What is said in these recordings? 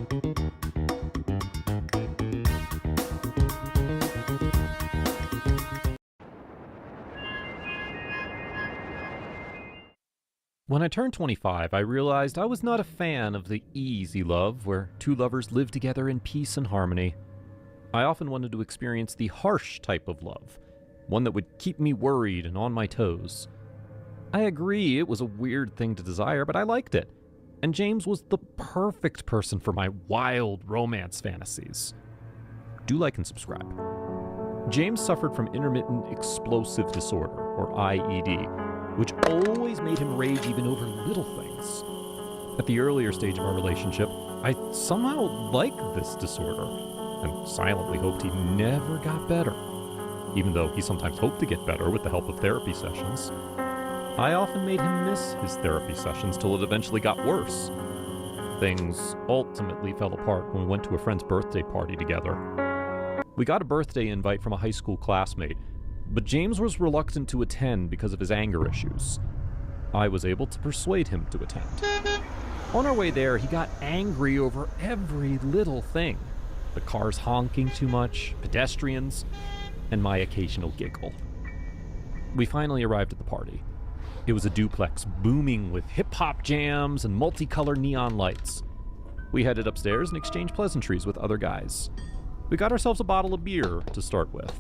When I turned 25, I realized I was not a fan of the easy love where two lovers live together in peace and harmony. I often wanted to experience the harsh type of love, one that would keep me worried and on my toes. I agree it was a weird thing to desire, but I liked it, and James was the perfect person for my wild romance fantasies. Do like and subscribe. James suffered from intermittent explosive disorder, or IED, which always made him rage even over little things. At the earlier stage of our relationship, I somehow liked this disorder, and silently hoped he never got better. Even though he sometimes hoped to get better with the help of therapy sessions, I often made him miss his therapy sessions till it eventually got worse. Things ultimately fell apart when we went to a friend's birthday party together. We got a birthday invite from a high school classmate, but James was reluctant to attend because of his anger issues. I was able to persuade him to attend. On our way there, he got angry over every little thing. The cars honking too much, pedestrians, and my occasional giggle. We finally arrived at the party. It was a duplex booming with hip-hop jams and multicolored neon lights. We headed upstairs and exchanged pleasantries with other guys. We got ourselves a bottle of beer to start with.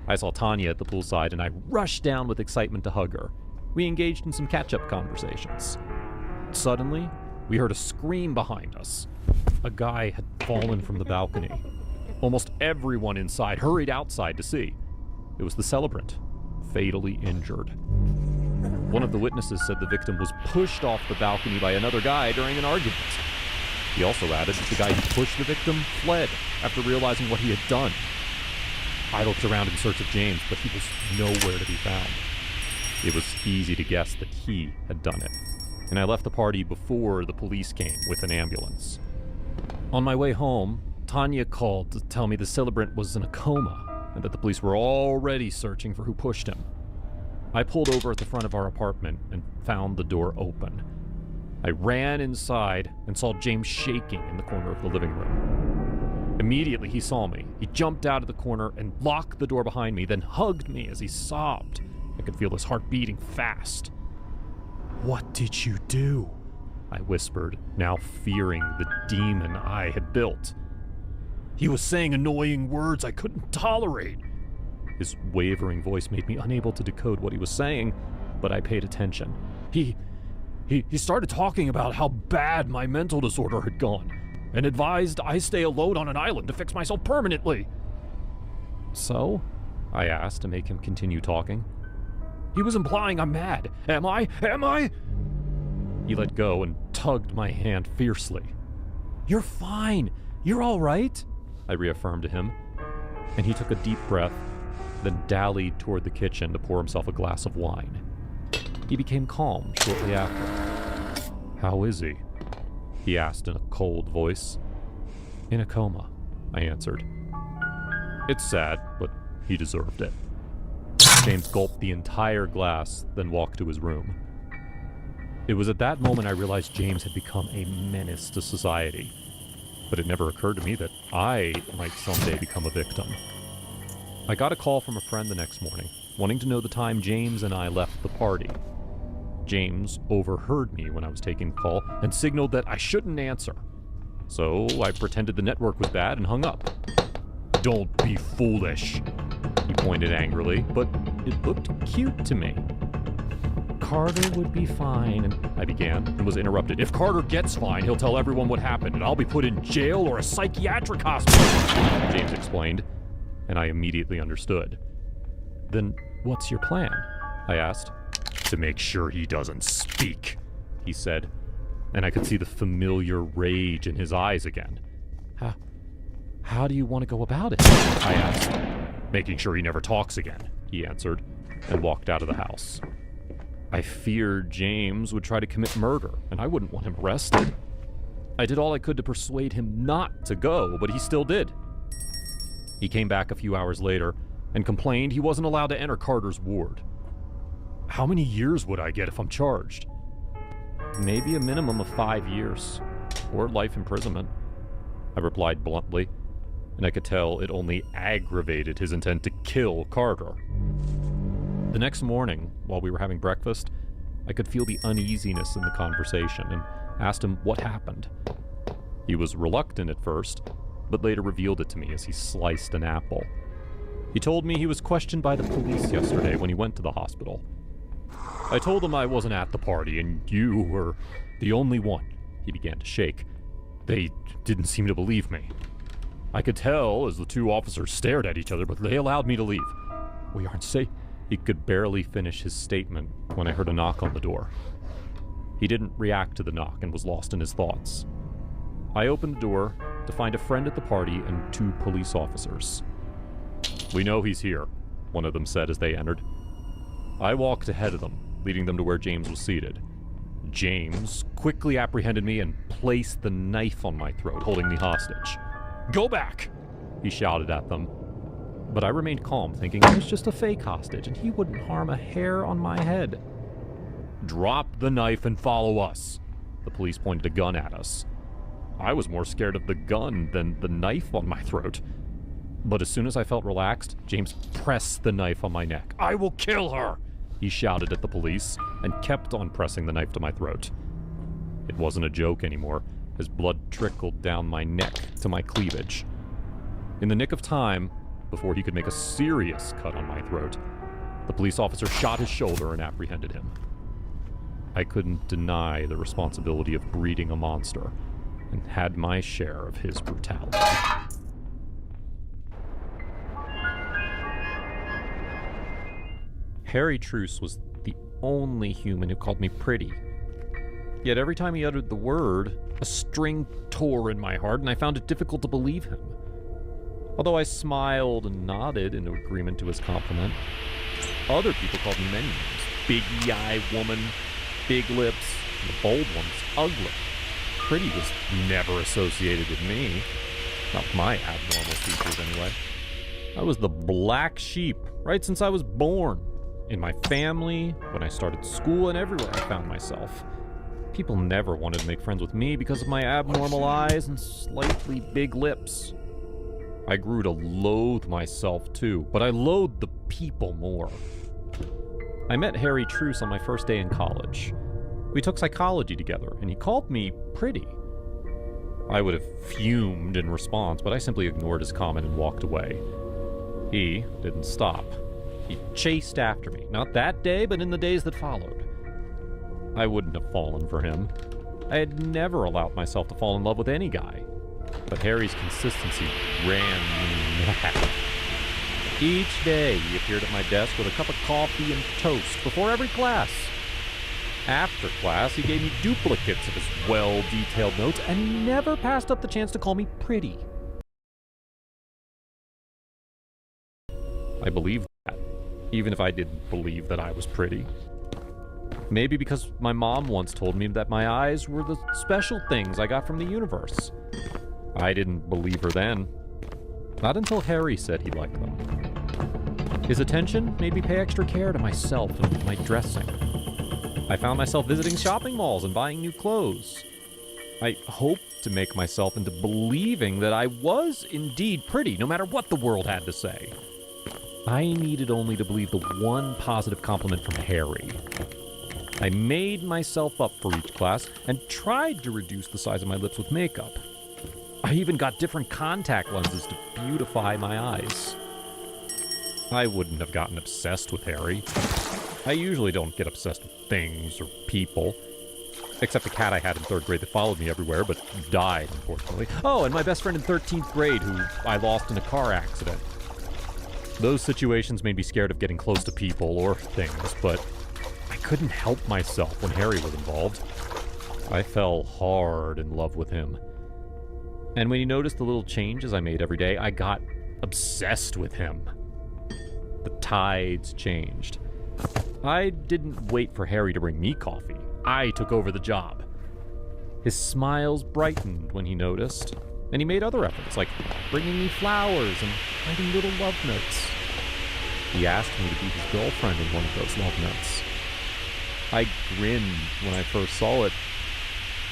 I saw Tanya at the poolside and I rushed down with excitement to hug her. We engaged in some catch-up conversations. Suddenly, we heard a scream behind us. A guy had fallen from the balcony. Almost everyone inside hurried outside to see. It was the celebrant, fatally injured. One of the witnesses said the victim was pushed off the balcony by another guy during an argument. He also added that the guy who pushed the victim fled after realizing what he had done. I looked around in search of James, but he was nowhere to be found. It was easy to guess that he had done it, and I left the party before the police came with an ambulance. On my way home, Tanya called to tell me the celebrant was in a coma and that the police were already searching for who pushed him. I pulled over at the front of our apartment and found the door open. I ran inside and saw James shaking in the corner of the living room. Immediately he saw me. He jumped out of the corner and locked the door behind me, then hugged me as he sobbed. I could feel his heart beating fast. "What did you do?" I whispered, now fearing the demon I had built. "He was saying annoying words I couldn't tolerate." His wavering voice made me unable to decode what he was saying, but I paid attention. He started talking about how bad my mental disorder had gone, and advised I stay alone on an island to fix myself permanently. "So?" I asked to make him continue talking. "He was implying I'm mad. Am I? Am I?" He let go and tugged my hand fiercely. "You're fine. You're all right," I reaffirmed to him, and he took a deep breath, then dallied toward the kitchen to pour himself a glass of wine. He became calm shortly after. "How is he?" he asked in a cold voice. "In a coma," I answered. "It's sad, but he deserved it." James gulped the entire glass, then walked to his room. It was at that moment I realized James had become a menace to society, but it never occurred to me that I might someday become a victim. I got a call from a friend the next morning, wanting to know the time James and I left the party. James overheard me when I was taking the call and signaled that I shouldn't answer. So I pretended the network was bad and hung up. "Don't be foolish," he pointed angrily, but it looked cute to me. "Carter would be fine," I began, and was interrupted. "If Carter gets fine, he'll tell everyone what happened, and I'll be put in jail or a psychiatric hospital," James explained, and I immediately understood. "Then what's your plan?" I asked. "To make sure he doesn't speak," he said, and I could see the familiar rage in his eyes again. How do you want to go about it?" I asked. "Making sure he never talks again," he answered, and walked out of the house. I feared James would try to commit murder, and I wouldn't want him arrested. I did all I could to persuade him not to go, but he still did. He came back a few hours later and complained he wasn't allowed to enter Carter's ward. "How many years would I get if I'm charged?" "Maybe a minimum of 5 years, or life imprisonment." I replied bluntly, and I could tell it only aggravated his intent to kill Carter. The next morning, while we were having breakfast, I could feel the uneasiness in the conversation and asked him what happened. He was reluctant at first, but later revealed it to me as he sliced an apple. He told me he was questioned by the police yesterday when he went to the hospital. I told him I wasn't at the party and you were the only one. He began to shake. They didn't seem to believe me. I could tell as the two officers stared at each other, but they allowed me to leave. We aren't safe. He could barely finish his statement when I heard a knock on the door. He didn't react to the knock and was lost in his thoughts. I opened the door to find a friend at the party and two police officers. "We know he's here," one of them said as they entered. I walked ahead of them, leading them to where James was seated. James quickly apprehended me and placed the knife on my throat, holding me hostage. "Go back!" he shouted at them. But I remained calm, thinking I was just a fake hostage and he wouldn't harm a hair on my head. "Drop the knife and follow us." The police pointed a gun at us. I was more scared of the gun than the knife on my throat. But as soon as I felt relaxed, James pressed the knife on my neck. "I will kill her!" he shouted at the police and kept on pressing the knife to my throat. It wasn't a joke anymore, as blood trickled down my neck to my cleavage. In the nick of time, before he could make a serious cut on my throat, the police officer shot his shoulder and apprehended him. I couldn't deny the responsibility of breeding a monster, and had my share of his brutality. Harry Truce was the only human who called me pretty. Yet every time he uttered the word, a string tore in my heart, and I found it difficult to believe him. Although I smiled and nodded in agreement to his compliment, other people called me many names. Biggie Eye Woman, Big Lips, and the bold ones, Ugly. Pretty was never associated with me. Not with my abnormal features, anyway. I was the black sheep, right since I was born. In my family, when I started school, and everywhere I found myself. People never wanted to make friends with me because of my abnormal eyes and slightly big lips. I grew to loathe myself too, but I loathed the people more. I met Harry Truce on my first day in college. We took psychology together, and he called me pretty. I would have fumed in response, but I simply ignored his comment and walked away. He didn't stop. He chased after me, not that day, but in the days that followed. I wouldn't have fallen for him. I had never allowed myself to fall in love with any guy. But Harry's consistency ran me mad. Each day, he appeared at my desk with a cup of coffee and toast before every class. After class, he gave me duplicates of his well-detailed notes, and he never passed up the chance to call me pretty. I believed that, even if I didn't believe that I was pretty. Maybe because my mom once told me that my eyes were the special things I got from the universe. I didn't believe her then. Not until Harry said he liked them. His attention made me pay extra care to myself and my dressing. I found myself visiting shopping malls and buying new clothes. I hoped to make myself into believing that I was indeed pretty, no matter what the world had to say. I needed only to believe the one positive compliment from Harry. I made myself up for each class and tried to reduce the size of my lips with makeup. I even got different contact lenses to beautify my eyes. I wouldn't have gotten obsessed with Harry. I usually don't get obsessed with things or people. Except the cat I had in 3rd grade that followed me everywhere, but died, unfortunately. Oh, and my best friend in 13th grade, who I lost in a car accident. Those situations made me scared of getting close to people or things, but I couldn't help myself when Harry was involved. I fell hard in love with him. And when he noticed the little changes I made every day, I got obsessed with him. The tides changed. I didn't wait for Harry to bring me coffee. I took over the job. His smiles brightened when he noticed, and he made other efforts, like bringing me flowers and writing little love notes. He asked me to be his girlfriend in one of those love notes. I grinned when I first saw it,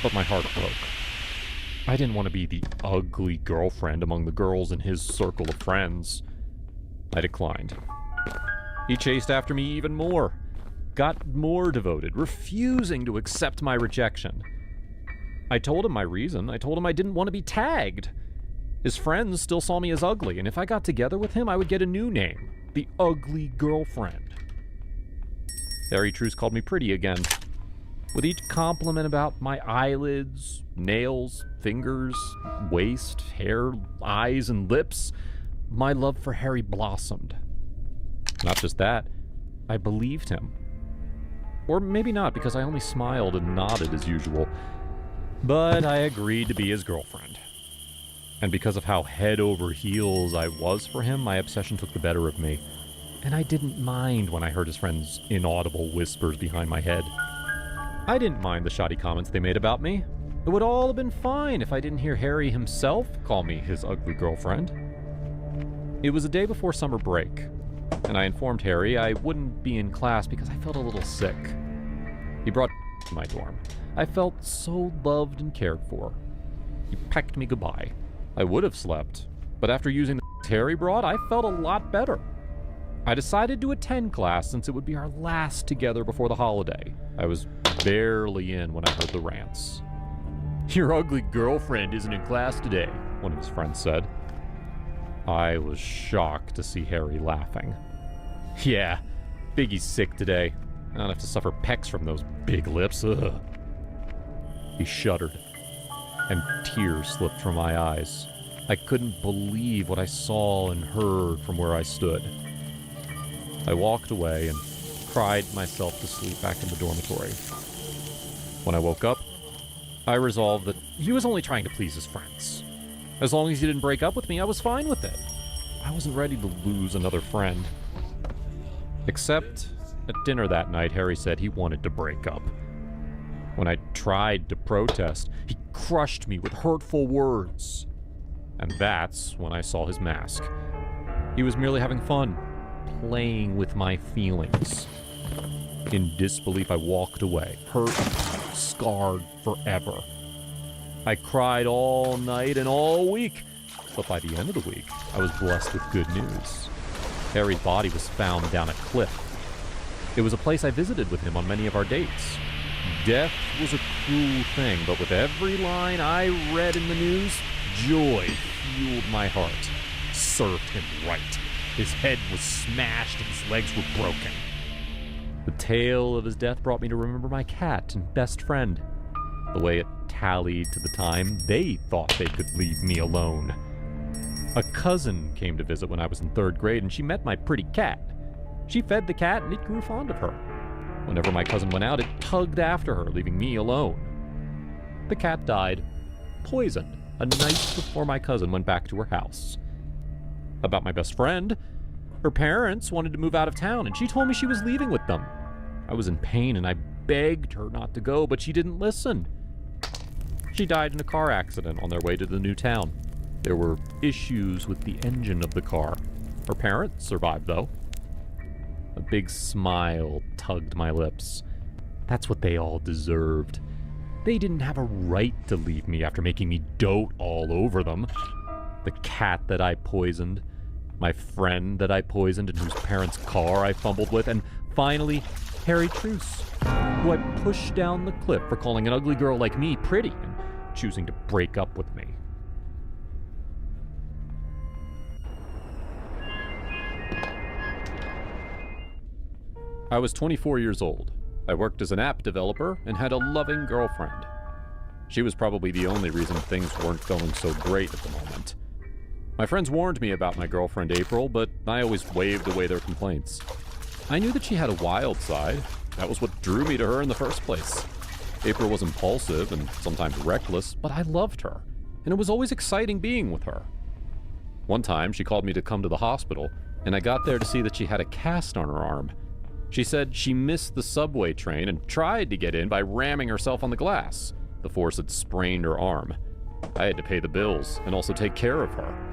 but my heart broke. I didn't want to be the ugly girlfriend among the girls in his circle of friends. I declined. He chased after me even more, got more devoted, refusing to accept my rejection. I told him my reason. I told him I didn't want to be tagged. His friends still saw me as ugly, and if I got together with him, I would get a new name, the ugly girlfriend. Harry Truce called me pretty again. With each compliment about my eyelids, nails, fingers, waist, hair, eyes, and lips, my love for Harry blossomed. Not just that, I believed him. Or maybe not, because I only smiled and nodded as usual. But I agreed to be his girlfriend. And because of how head over heels I was for him, my obsession took the better of me. And I didn't mind when I heard his friends' inaudible whispers behind my head. I didn't mind the shoddy comments they made about me. It would all have been fine if I didn't hear Harry himself call me his ugly girlfriend. It was a day before summer break, and I informed Harry I wouldn't be in class because I felt a little sick. He brought to my dorm. I felt so loved and cared for. He pecked me goodbye. I would have slept, but after using the Harry brought, I felt a lot better. I decided to attend class since it would be our last together before the holiday. I was barely in when I heard the rants. "Your ugly girlfriend isn't in class today," one of his friends said. I was shocked to see Harry laughing. "Yeah, Biggie's sick today. I don't have to suffer pecks from those big lips. Ugh." He shuddered, and tears slipped from my eyes. I couldn't believe what I saw and heard from where I stood. I walked away and cried myself to sleep back in the dormitory. When I woke up, I resolved that he was only trying to please his friends. As long as he didn't break up with me, I was fine with it. I wasn't ready to lose another friend. Except, at dinner that night, Harry said he wanted to break up. When I tried to protest, he crushed me with hurtful words. And that's when I saw his mask. He was merely having fun, playing with my feelings. In disbelief, I walked away, hurt, scarred forever. I cried all night and all week, but by the end of the week, I was blessed with good news. Harry's body was found down a cliff. It was a place I visited with him on many of our dates. Death was a cruel thing, but with every line I read in the news, joy fueled my heart. Served him right. His head was smashed and his legs were broken. The tale of his death brought me to remember my cat and best friend. The way it tallied to the time they thought they could leave me alone. A cousin came to visit when I was in 3rd grade, and she met my pretty cat. She fed the cat, and it grew fond of her. Whenever my cousin went out, it tugged after her, leaving me alone. The cat died, poisoned, a night before my cousin went back to her house. About my best friend, her parents wanted to move out of town, and she told me she was leaving with them. I was in pain, and I begged her not to go, but she didn't listen. She died in a car accident on their way to the new town. There were issues with the engine of the car. Her parents survived, though. A big smile tugged my lips. That's what they all deserved. They didn't have a right to leave me after making me dote all over them. The cat that I poisoned, my friend that I poisoned and whose parents' car I fumbled with, and finally, Harry Truce, who I pushed down the cliff for calling an ugly girl like me pretty and choosing to break up with me. I was 24 years old. I worked as an app developer and had a loving girlfriend. She was probably the only reason things weren't going so great at the moment. My friends warned me about my girlfriend April, but I always waved away their complaints. I knew that she had a wild side. That was what drew me to her in the first place. April was impulsive and sometimes reckless, but I loved her, and it was always exciting being with her. One time, she called me to come to the hospital, and I got there to see that she had a cast on her arm. She said she missed the subway train and tried to get in by ramming herself on the glass. The force had sprained her arm. I had to pay the bills and also take care of her.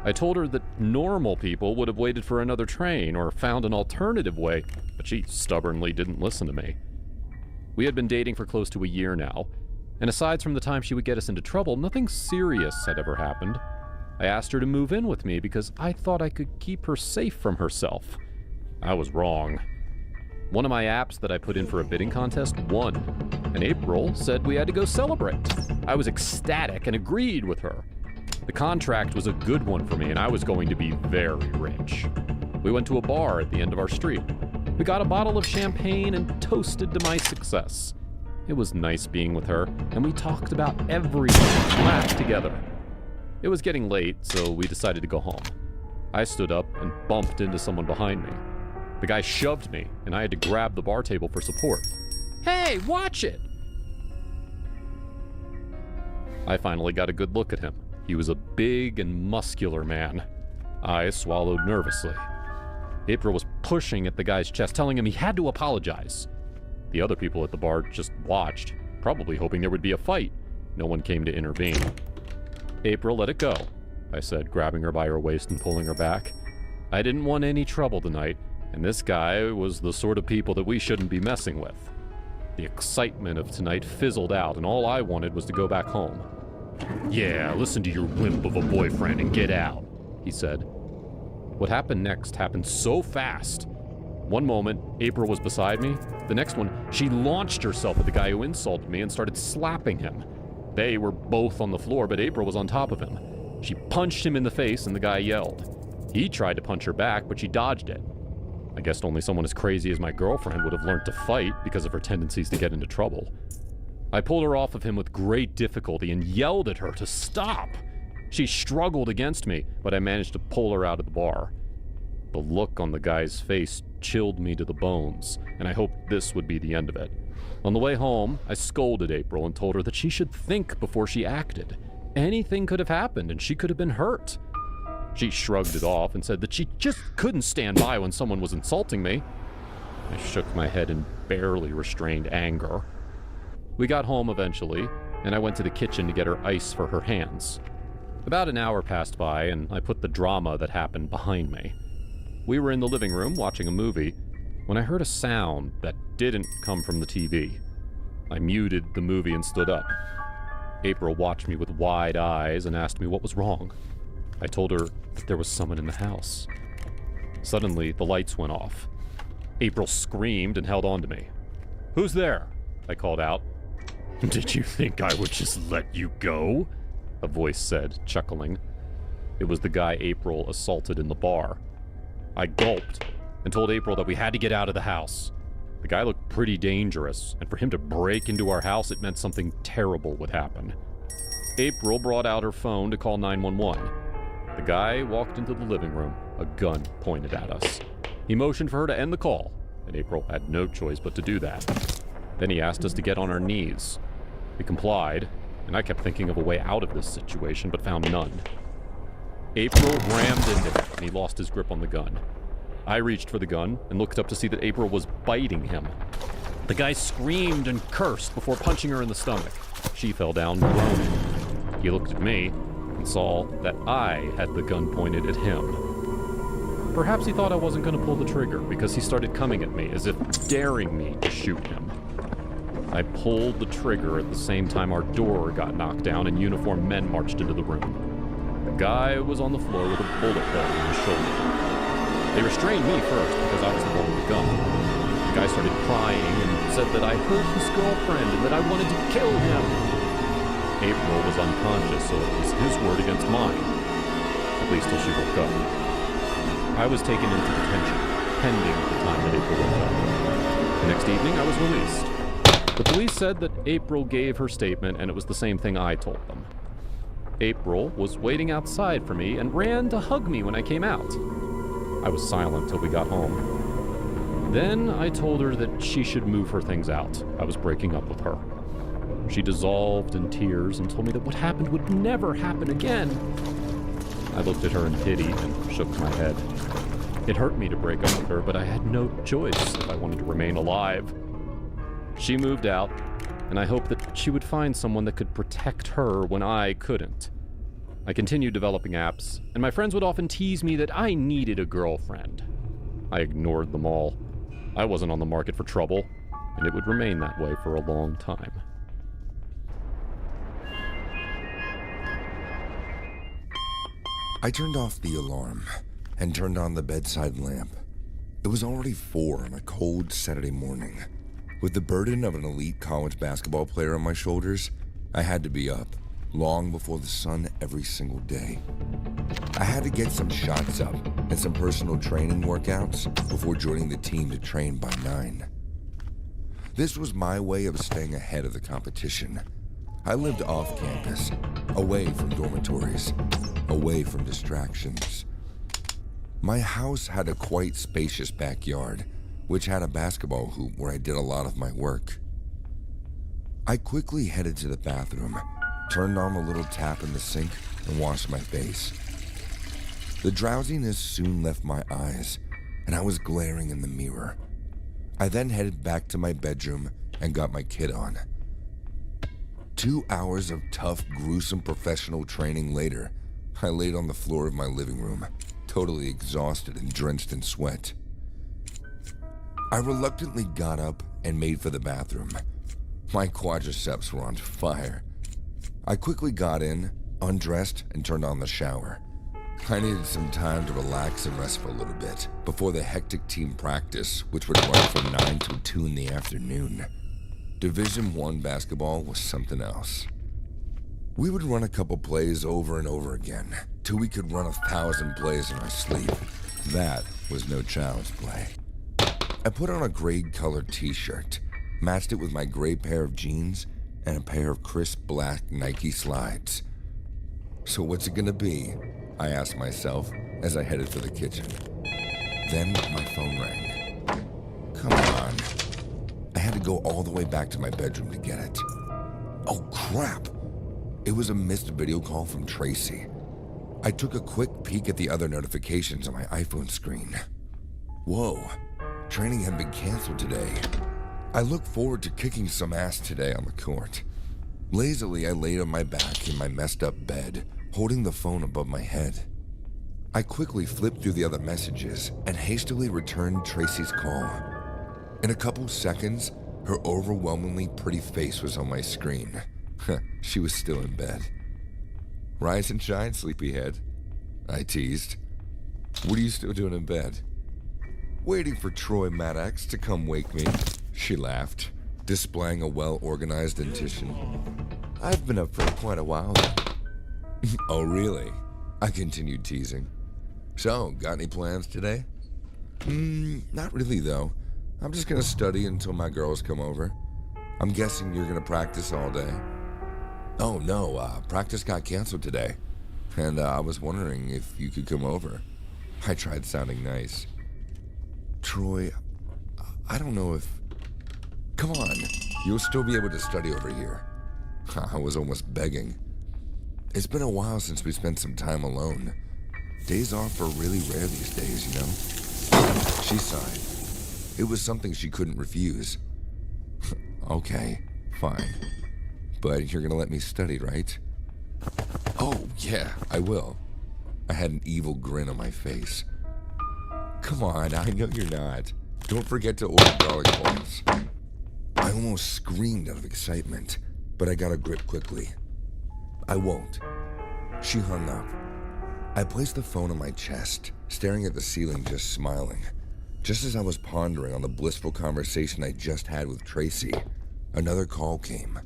I told her that normal people would have waited for another train or found an alternative way, but she stubbornly didn't listen to me. We had been dating for close to a year now, And aside from the time she would get us into trouble, nothing serious had ever happened. I asked her to move in with me because I thought I could keep her safe from herself. I was wrong. One of my apps that I put in for a bidding contest won, and April said we had to go celebrate. I was ecstatic and agreed with her. The contract was a good one for me, and I was going to be very rich. We went to a bar at the end of our street. We got a bottle of champagne and toasted to my success. It was nice being with her, and we talked about everything and laughed together. It was getting late, so we decided to go home. I stood up and bumped into someone behind me. The guy shoved me, and I had to grab the bar table for support. "Hey, watch it!" I finally got a good look at him. He was a big and muscular man. I swallowed nervously. April was pushing at the guy's chest, telling him he had to apologize. The other people at the bar just watched, probably hoping there would be a fight. No one came to intervene. "April, let it go," I said, grabbing her by her waist and pulling her back. I didn't want any trouble tonight, and this guy was the sort of people that we shouldn't be messing with. The excitement of tonight fizzled out, and all I wanted was to go back home. "Yeah, listen to your wimp of a boyfriend and get out," he said. What happened next happened so fast. One moment, April was beside me. The next one, she launched herself at the guy who insulted me and started slapping him. They were both on the floor, but April was on top of him. She punched him in the face and the guy yelled. He tried to punch her back, but she dodged it. I guess only someone as crazy as my girlfriend would have learned to fight because of her tendencies to get into trouble. I pulled her off of him with great difficulty and yelled at her to stop. She struggled against me, but I managed to pull her out of the bar. The look on the guy's face chilled me to the bones, and I hoped this would be the end of it. On the way home, I scolded April and told her that she should think before she acted. Anything could have happened, and she could have been hurt. She shrugged it off and said that she just couldn't stand by when someone was insulting me. I shook my head in barely restrained anger. We got home eventually, and I went to the kitchen to get her ice for her hands. About an hour passed by, and I put the drama that happened behind me. We were in the living room watching a movie when I heard a sound that didn't come from the TV. I muted the movie and stood up. April watched me with wide eyes and asked me what was wrong. I told her that there was someone in the house. Suddenly, the lights went off. April screamed and held on to me. "Who's there?" I called out. "Did you think I would just let you go?" a voice said, chuckling. It was the guy April assaulted in the bar. I gulped and told April that we had to get out of the house. The guy looked pretty dangerous, and for him to break into our house, it meant something terrible would happen. April brought out her phone to call 911. The guy walked into the living room, a gun pointed at us. He motioned for her to end the call, and April had no choice but to do that. Then he asked us to get on our knees. We complied, and I kept thinking of a way out of this situation, but found none. April rammed into him, and he lost his grip on the gun. I reached for the gun and looked up to see that April was biting him. The guy screamed and cursed before punching her in the stomach. She fell down groaning. He looked at me and saw that I had the gun pointed at him. Perhaps he thought I wasn't going to pull the trigger because he started coming at me as if daring me to shoot him. I pulled the trigger at the same time our door got knocked down and uniformed men marched into the room. The guy was on the floor with a bullet hole in his shoulder. They restrained me first because I was the one with the gun. The guy started crying and said that I hurt his girlfriend and that I wanted to kill him. April was unconscious, so it was his word against mine, at least till she woke up. I was taken into detention, pending the time that April woke up. The next evening, I was released. The police said that April gave her statement and it was the same thing I told them. April was waiting outside for me and ran to hug me when I came out. I was silent till we got home. Then I told her that she should move her things out. I was breaking up with her. She dissolved in tears and told me that what happened would never happen again. I looked at her in pity and shook my head. It hurt me to break up with her, but I had no choice if I wanted to remain alive. She moved out, and I hoped that she would find someone that could protect her when I couldn't. I continued developing apps, and my friends would often tease me that I needed a girlfriend. I ignored them all. I wasn't on the market for trouble, and it would remain that way for a long time. I turned off the alarm and turned on the bedside lamp. It was already 4 on a cold Saturday morning. With the burden of an elite college basketball player on my shoulders, I had to be up long before the sun every single day. I had to get some shots up and some personal training workouts before joining the team to train by 9. This was my way of staying ahead of the competition. I lived off campus, away from dormitories, away from distractions. My house had a quite spacious backyard, which had a basketball hoop where I did a lot of my work. I quickly headed to the bathroom, turned on the little tap in the sink, and washed my face. The drowsiness soon left my eyes, and I was glaring in the mirror. I then headed back to my bedroom and got my kit on. 2 hours of tough, gruesome professional training later, I laid on the floor of my living room, totally exhausted and drenched in sweat. I reluctantly got up and made for the bathroom. My quadriceps were on fire. I quickly got in, undressed, and turned on the shower. I needed some time to relax and rest for a little bit before the hectic team practice, which would run from 9 till 2 in the afternoon. Division I basketball was something else. We would run a couple plays over and over again, till we could run 1,000 plays in our sleep. That was no child's play. I put on a gray-colored t-shirt, matched it with my gray pair of jeans, and a pair of crisp black Nike slides. So what's it gonna be? I asked myself as I headed for the kitchen. Then my phone rang. Come on. I had to go all the way back to my bedroom to get it. Oh crap! It was a missed video call from Tracy. I took a quick peek at the other notifications on my iPhone screen. Whoa, training had been canceled today. I look forward to kicking some ass today on the court. Lazily, I laid on my back in my messed up bed, holding the phone above my head. I quickly flipped through the other messages and hastily returned Tracy's call. In a couple seconds, her overwhelmingly pretty face was on my screen. She was still in bed. Rise and shine, sleepyhead, I teased. What are you still doing in bed? Waiting for Troy Maddox to come wake me, she laughed, displaying a well-organized dentition. I've been up for quite a while now. Oh, really? I continued teasing. So, got any plans today? Not really, though. I'm just gonna study until my girls come over. I'm guessing you're gonna practice all day. Oh, no, practice got canceled today. And I was wondering if you could come over. I tried sounding nice. Troy, I don't know if... Come on, you'll still be able to study over here. I was almost begging. It's been a while since we spent some time alone. Days off are really rare these days, you know? She sighed. It was something she couldn't refuse. Okay, fine. But you're gonna let me study, right? Oh, yeah, I will. I had an evil grin on my face. Come on, I know you're not. Don't forget to order garlic balls. I almost screamed out of excitement, but I got a grip quickly. I won't. She hung up. I placed the phone on my chest, staring at the ceiling, just smiling. Just as I was pondering on the blissful conversation I just had with Tracy, another call came.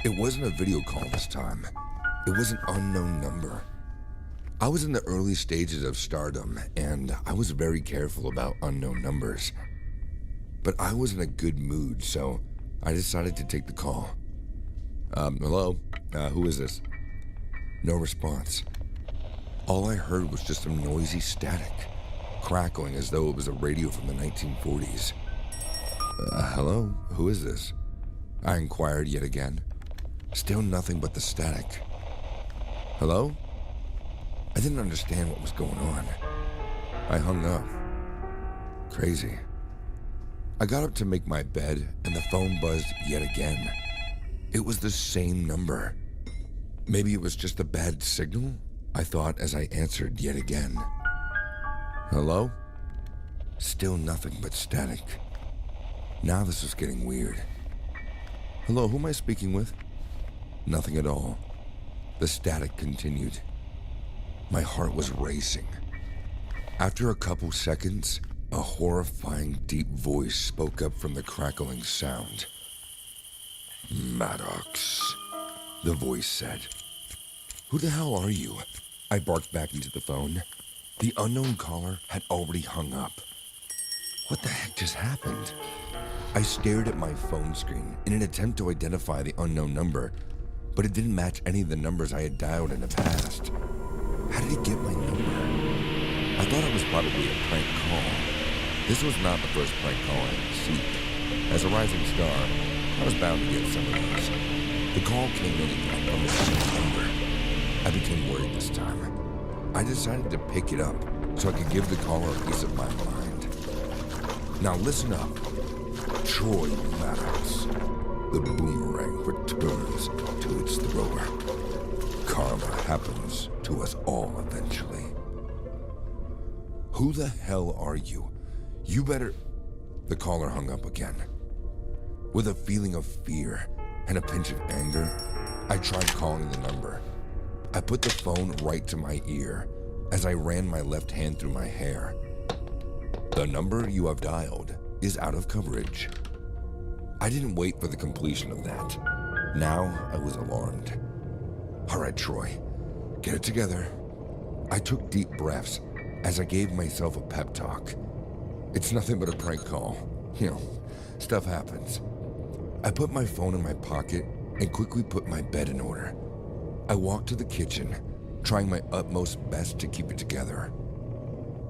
It wasn't a video call this time. It was an unknown number. I was in the early stages of stardom, and I was very careful about unknown numbers. But I was in a good mood, so I decided to take the call. Hello? Who is this? No response. All I heard was just some noisy static, crackling as though it was a radio from the 1940s. Hello? Who is this? I inquired yet again. Still nothing but the static. Hello? I didn't understand what was going on. I hung up. Crazy. I got up to make my bed, and the phone buzzed yet again. It was the same number. Maybe it was just a bad signal, I thought as I answered yet again. Hello? Still nothing but static. Now this was getting weird. Hello, who am I speaking with? Nothing at all. The static continued. My heart was racing. After a couple seconds, a horrifying deep voice spoke up from the crackling sound. "Maddox," the voice said. "Who the hell are you?" I barked back into the phone. The unknown caller had already hung up. What the heck just happened? I stared at my phone screen in an attempt to identify the unknown number, but it didn't match any of the numbers I had dialed in the past. How did he get my number? I thought it was probably a prank call. This was not the first prank call I had received. As a rising star, I was bound to get some of those. The call came in again from the same number. I became worried this time. I decided to pick it up so I could give the caller a piece of my mind. Now listen up. Troy Maddox. The boomerang returns to its thrower. Karma happens to us all eventually. Who the hell are you? You better... The caller hung up again. With a feeling of fear and a pinch of anger, I tried calling the number. I put the phone right to my ear as I ran my left hand through my hair. "The number you have dialed is out of coverage." I didn't wait for the completion of that. Now I was alarmed. "All right, Troy, get it together." I took deep breaths as I gave myself a pep talk. It's nothing but a prank call. You know, stuff happens. I put my phone in my pocket and quickly put my bed in order. I walked to the kitchen, trying my utmost best to keep it together.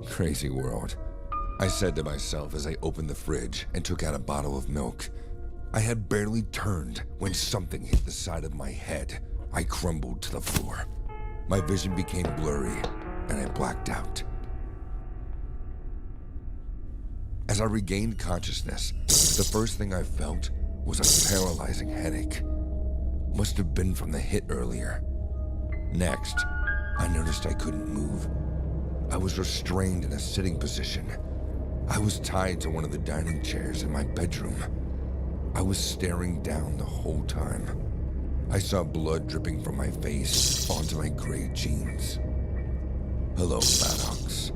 Crazy world, I said to myself as I opened the fridge and took out a bottle of milk. I had barely turned when something hit the side of my head. I crumbled to the floor. My vision became blurry and I blacked out. As I regained consciousness, the first thing I felt was a paralyzing headache. Must have been from the hit earlier. Next, I noticed I couldn't move. I was restrained in a sitting position. I was tied to one of the dining chairs in my bedroom. I was staring down the whole time. I saw blood dripping from my face onto my gray jeans. "Hello, Maddox."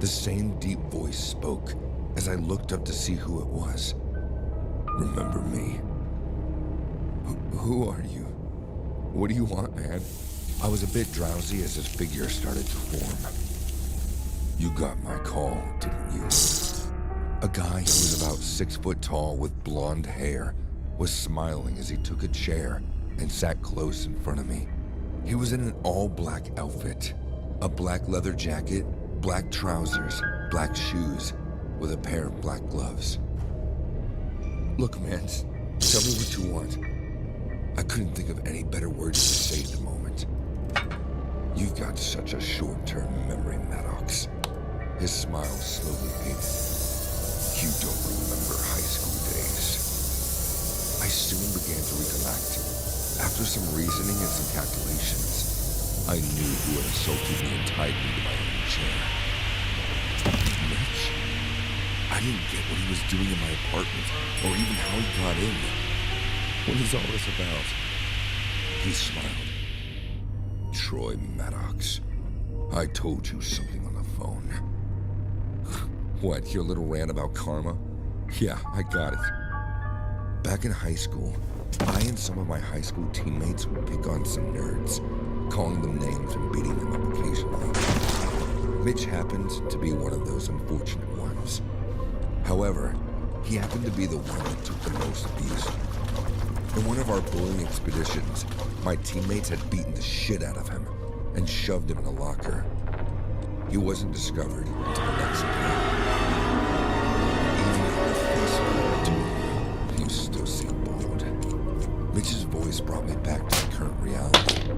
The same deep voice spoke as I looked up to see who it was. "Remember me?" Who are you? What do you want, man?" I was a bit drowsy as his figure started to form. "You got my call, didn't you?" A guy who was about 6 foot tall with blonde hair was smiling as he took a chair and sat close in front of me. He was in an all-black outfit, a black leather jacket, black trousers, black shoes, with a pair of black gloves. "Look, man, tell me what you want." I couldn't think of any better words to say at the moment. "You've got such a short-term memory, Maddox." His smile slowly faded. "You don't remember high school days." I soon began to recollect. After some reasoning and some calculations, I knew who had assaulted me and tied me to my own chair. Mitch? I didn't get what he was doing in my apartment, or even how he got in. What is all this about? He smiled. "Troy Maddox, I told you something on the phone." "What, your little rant about karma?" "Yeah, I got it." Back in high school, I and some of my high school teammates would pick on some nerds, calling them names and beating them up occasionally. Mitch happened to be one of those unfortunate ones. However, he happened to be the one that took the most abuse. In one of our bullying expeditions, my teammates had beaten the shit out of him and shoved him in a locker. He wasn't discovered until the next day. Even at the face of it, he was still seen bald. Mitch's voice brought me back to the current reality.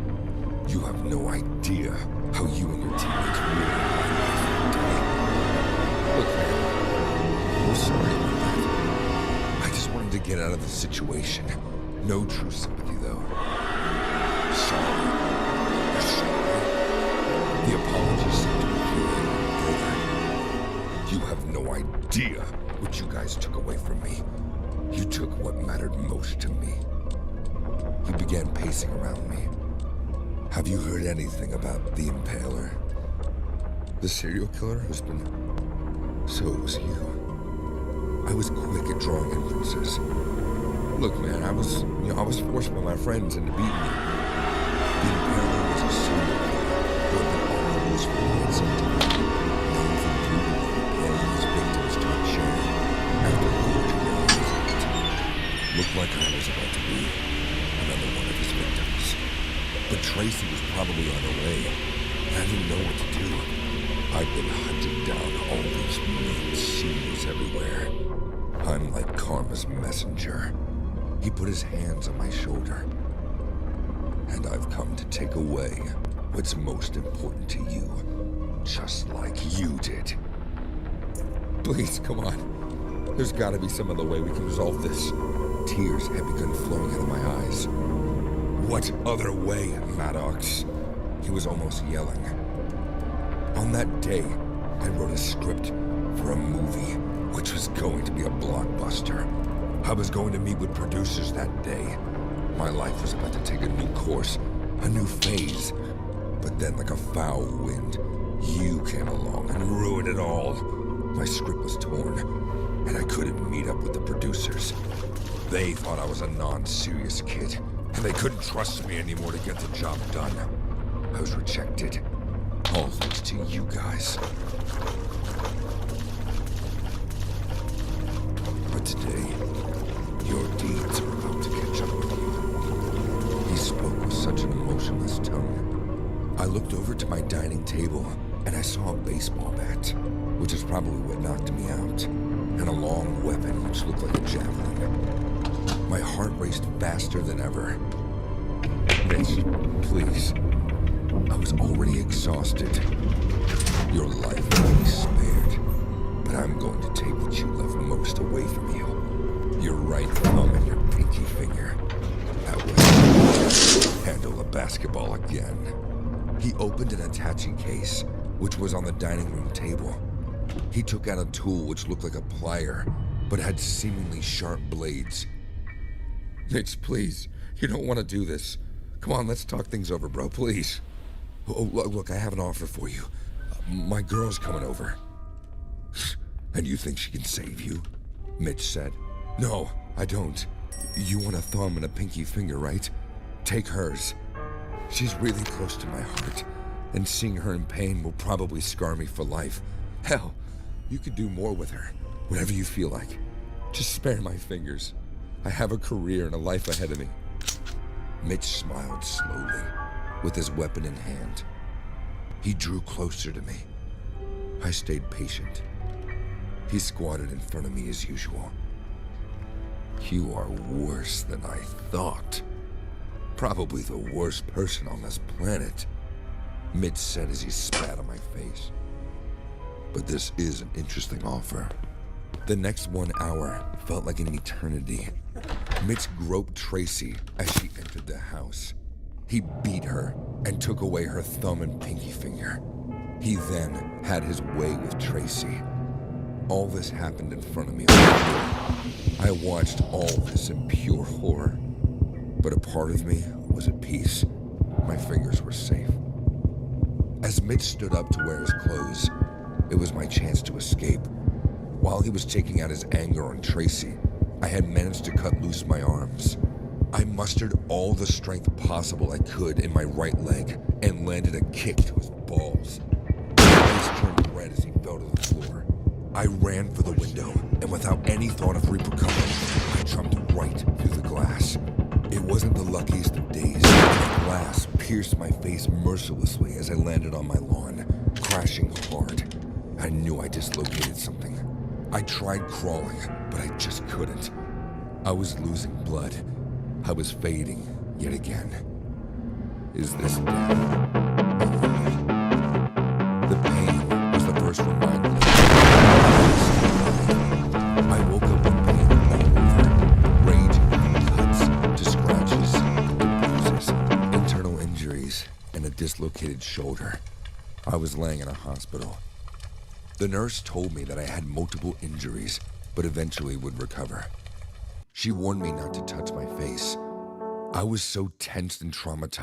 "You have no idea how you and your teammates really have life today." "Look, man, we're sorry about that. I just wanted to get out of the situation. No true sympathy, though." "Sorry. You're sorry." The apology seemed to be flowing further. "You have no idea what you guys took away from me. You took what mattered most to me." He began pacing around me. Have you heard anything about the Impaler? The serial killer who's been... So it was you. I was quick at drawing inferences. Look, man, I was forced by my friends into beating you. The Impaler was a serial killer who had been on the loose for ransom, known for brutally impaling his victims to a chair after gorging their eyes out. Looked like I was about to be another one of his victims. But Tracy was probably on her way, and I didn't know what to do. I'd been hunting down all these main seniors everywhere. I'm like karma's messenger. He put his hands on my shoulder. And I've come to take away what's most important to you, just like you did. Please, come on. There's gotta be some other way we can resolve this. Tears had begun flowing out of my eyes. What other way, Maddox? He was almost yelling. On that day, I wrote a script for a movie, which was going to be a blockbuster. I was going to meet with producers that day. My life was about to take a new course, a new phase. But then, like a foul wind, you came along and ruined it all. My script was torn, and I couldn't meet up with the producers. They thought I was a non-serious kid, and they couldn't trust me anymore to get the job done. I was rejected. All thanks to you guys. But today, your deeds are about to catch up with you. He spoke with such an emotionless tone. I looked over to my dining table, and I saw a baseball bat, which is probably what knocked me out, and a long weapon which looked like a javelin. My heart raced faster than ever. Mitch, please. I was already exhausted. Your life will be spared, but I'm going to take what you love most away from you. Your right thumb and your pinky finger. That way, handle a basketball again. He opened an attaching case, which was on the dining room table. He took out a tool which looked like a plier, but had seemingly sharp blades. Mitch, please, you don't want to do this. Come on, let's talk things over, bro, please. Oh, look, I have an offer for you. My girl's coming over. And you think she can save you? Mitch said. No, I don't. You want a thumb and a pinky finger, right? Take hers. She's really close to my heart, and seeing her in pain will probably scar me for life. Hell, you could do more with her, whatever you feel like. Just spare my fingers. I have a career and a life ahead of me. Mitch smiled slowly, with his weapon in hand. He drew closer to me. I stayed patient. He squatted in front of me as usual. You are worse than I thought. Probably the worst person on this planet, Mitch said as he spat on my face. But this is an interesting offer. The next 1 hour felt like an eternity. Mitch groped Tracy as she entered the house. He beat her and took away her thumb and pinky finger. He then had his way with Tracy. All this happened in front of me. I watched all this in pure horror. But a part of me was at peace. My fingers were safe. As Mitch stood up to wear his clothes, it was my chance to escape. While he was taking out his anger on Tracy, I had managed to cut loose my arms. I mustered all the strength possible I could in my right leg and landed a kick to his balls. His face turned red as he fell to the floor. I ran for the window, and without any thought of repercussions, I jumped right through the glass. It wasn't the luckiest of days. The glass pierced my face mercilessly as I landed on my lawn, crashing hard. I knew I dislocated something. I tried crawling, but I just couldn't. I was losing blood. I was fading yet again. Is this death? The pain was the first reminder that I woke up with pain all over, ranging from cuts to scratches to bruises, internal injuries, and a dislocated shoulder. I was laying in a hospital. The nurse told me that I had multiple injuries, but eventually would recover. She warned me not to touch my face. I was so tensed and traumatized.